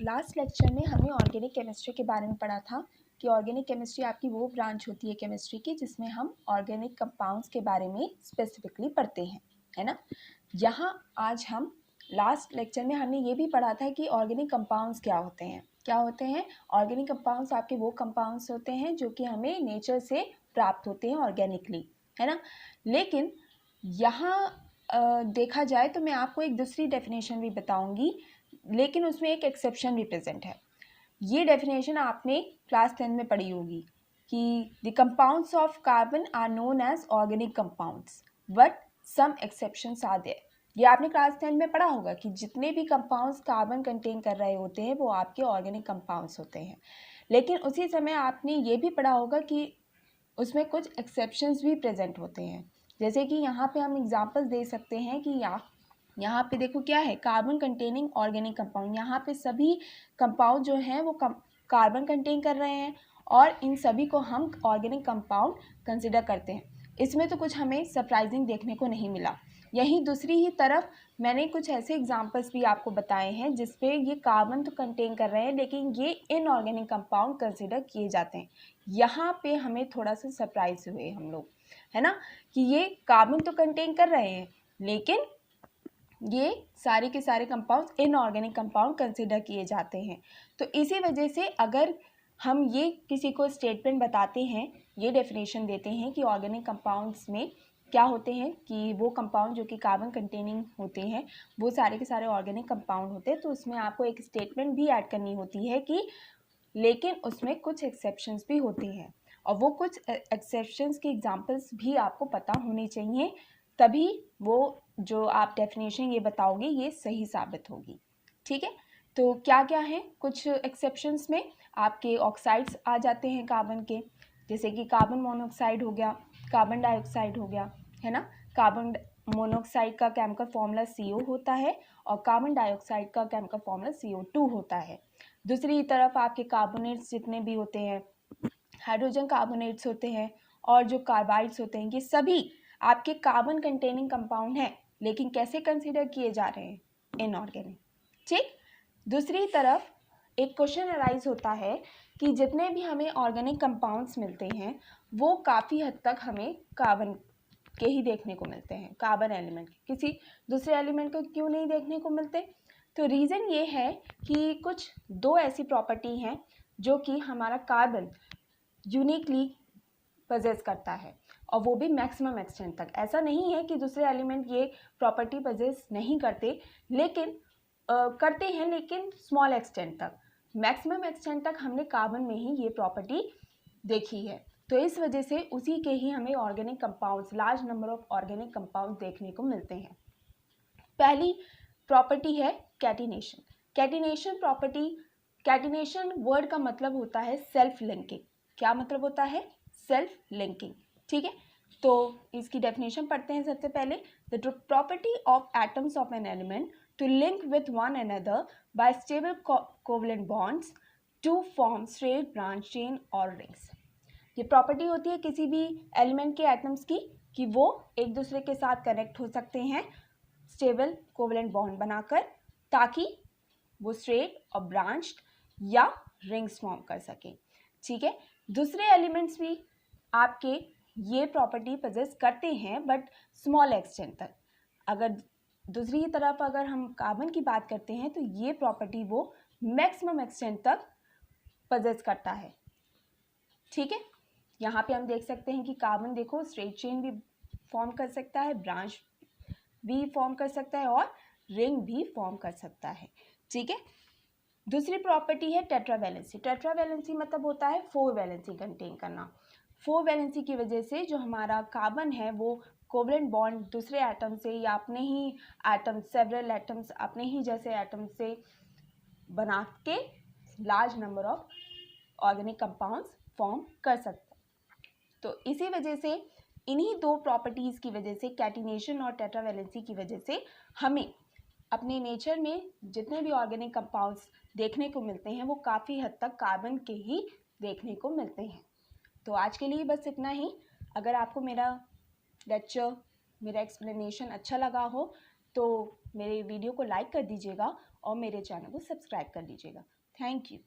Last lecture में हमने organic chemistry के बारे में पढ़ा था कि ऑर्गेनिक केमिस्ट्री आपकी वो ब्रांच होती है केमिस्ट्री की जिसमें हम ऑर्गेनिक कंपाउंड्स के बारे में स्पेसिफिकली पढ़ते हैं, है ना। यहाँ आज हम लास्ट लेक्चर में हमने ये भी पढ़ा था कि ऑर्गेनिक कंपाउंड्स क्या होते हैं। ऑर्गेनिक कंपाउंड्स आपके वो कंपाउंड्स होते हैं जो कि हमें नेचर से प्राप्त होते हैं ऑर्गेनिकली, है ना। लेकिन यहाँ देखा जाए तो मैं आपको एक दूसरी डेफिनेशन भी बताऊंगी, लेकिन उसमें एक एक्सेप्शन भी प्रेजेंट है। ये डेफिनेशन आपने क्लास 10 में पढ़ी होगी कि the compounds of carbon are known as organic compounds but some exceptions are there. ये आपने क्लास 10 में पढ़ा होगा कि जितने भी कंपाउंड्स कार्बन कंटेन कर रहे होते हैं वो आपके ऑर्गेनिक कंपाउंड्स होते हैं। लेकिन उसी समय आपने ये भी पढ़ा होगा कि उसमें कुछ एक्सेप्शंस भी प्रेजेंट होते हैं। जैसे कि यहाँ पे हम एग्जांपल्स दे सकते हैं कि यहाँ पे देखो क्या है, कार्बन कंटेनिंग ऑर्गेनिक कंपाउंड। यहाँ पे सभी कंपाउंड जो हैं वो कार्बन कंटेन कर रहे हैं और इन सभी को हम ऑर्गेनिक कंपाउंड कंसिडर करते हैं। इसमें तो कुछ हमें सरप्राइजिंग देखने को नहीं मिला। यहीं दूसरी ही तरफ मैंने कुछ ऐसे एग्जांपल्स भी आपको बताए हैं जिसपे ये कार्बन तो कंटेन कर रहे हैं लेकिन ये इनऑर्गेनिक कंपाउंड कंसिडर किए जाते हैं। यहाँ पे हमें थोड़ा सा सरप्राइज हुए हम लोग, है ना, कि ये कार्बन तो कंटेन कर रहे हैं लेकिन ये सारे के सारे कंपाउंड इनऑर्गेनिक कंपाउंड कंसिडर किए जाते हैं। तो इसी वजह से अगर हम ये किसी को स्टेटमेंट बताते हैं, ये डेफिनेशन देते हैं कि ऑर्गेनिक कंपाउंड्स में क्या होते हैं कि वो कंपाउंड जो कि कार्बन कंटेनिंग होते हैं वो सारे के सारे ऑर्गेनिक कंपाउंड होते हैं, तो उसमें आपको एक स्टेटमेंट भी ऐड करनी होती है कि लेकिन उसमें कुछ एक्सेप्शंस भी होती हैं और वो कुछ एक्सेप्शंस की एग्जांपल्स भी आपको पता होनी चाहिए, तभी वो जो आप डेफिनेशन ये बताओगे ये सही साबित होगी। ठीक है, तो क्या क्या है कुछ एक्सेप्शंस में, आपके ऑक्साइड्स आ जाते हैं कार्बन के, जैसे कि कार्बन मोनोऑक्साइड हो गया, कार्बन डाइऑक्साइड हो गया, है ना। कार्बन मोनोऑक्साइड का केमिकल फॉर्मूला CO होता है और कार्बन डाइऑक्साइड का केमिकल फॉर्मूला CO2 होता है। दूसरी तरफ आपके कार्बोनेट्स जितने भी होते हैं, हाइड्रोजन कार्बोनेट्स होते हैं और जो कार्बाइड्स होते हैं, ये सभी आपके कार्बन कंटेनिंग कंपाउंड हैं लेकिन कैसे कंसीडर किए जा रहे हैं, इनऑर्गेनिक। ठीक, दूसरी तरफ एक क्वेश्चन अराइज होता है कि जितने भी हमें ऑर्गेनिक कंपाउंड्स मिलते हैं वो काफ़ी हद तक हमें कार्बन के ही देखने को मिलते हैं, कार्बन एलिमेंट, किसी दूसरे एलिमेंट को क्यों नहीं देखने को मिलते। तो रीज़न ये है कि कुछ दो ऐसी प्रॉपर्टी हैं जो कि हमारा कार्बन यूनिकली पजेस करता है और वो भी मैक्सिमम एक्सटेंट तक। ऐसा नहीं है कि दूसरे एलिमेंट ये प्रॉपर्टी पजेस नहीं करते, लेकिन करते हैं लेकिन स्मॉल एक्सटेंट तक। मैक्सिमम एक्सटेंट तक हमने कार्बन में ही ये प्रॉपर्टी देखी है, तो इस वजह से उसी के ही हमें organic compounds, large number of organic compound देखने को मिलते हैं। पहली प्रॉपर्टी है catenation. Catenation property, catenation word का मतलब होता है सेल्फ लिंकिंग। क्या मतलब होता है, सेल्फ लिंकिंग। ठीक है, तो इसकी डेफिनेशन पढ़ते हैं सबसे पहले। The property of atoms of an element to link with one another by stable covalent bonds to form straight branch chain और रिंग्स। ये प्रॉपर्टी होती है किसी भी एलिमेंट के एटम्स की कि वो एक दूसरे के साथ कनेक्ट हो सकते हैं स्टेबल कोवलेंट बॉन्ड बनाकर, ताकि वो स्ट्रेट और ब्रांच्ड या रिंग्स फॉर्म कर सकें। ठीक है, दूसरे एलिमेंट्स भी आपके ये प्रॉपर्टी पजेस करते हैं बट स्मॉल एक्सटेंट तक। अगर दूसरी तरफ अगर हम कार्बन की बात करते हैं तो ये प्रॉपर्टी वो मैक्सिमम एक्सटेंट तक पजेस करता है। ठीक है, यहाँ पे हम देख सकते हैं कि कार्बन देखो स्ट्रेट चेन भी फॉर्म कर सकता है, ब्रांच भी फॉर्म कर सकता है और रिंग भी फॉर्म कर सकता है। ठीक है, दूसरी प्रॉपर्टी है टेट्रावैलेंसी। टेट्रावैलेंसी मतलब होता है 4 वैलेंसी कंटेन करना। 4 वैलेंसी की वजह से जो हमारा कार्बन है वो कोवलेंट बॉन्ड दूसरे एटम से या अपने ही एटम, सेवरल एटम्स, अपने ही जैसे एटम से बना के large number of organic compounds form कर सकते हैं। तो इसी वजह से इन्हीं दो प्रॉपर्टीज़ की वजह से, कैटिनेशन और टेट्रावैलेंसी की वजह से, हमें अपने नेचर में जितने भी ऑर्गेनिक कंपाउंड्स देखने को मिलते हैं वो काफ़ी हद तक कार्बन के ही देखने को मिलते हैं। तो आज के लिए बस इतना ही। अगर आपको मेरा लेक्चर, मेरा एक्सप्लेनेशन अच्छा लगा हो तो मेरे वीडियो को लाइक कर दीजिएगा और मेरे चैनल को सब्सक्राइब कर लीजिएगा। Thank you.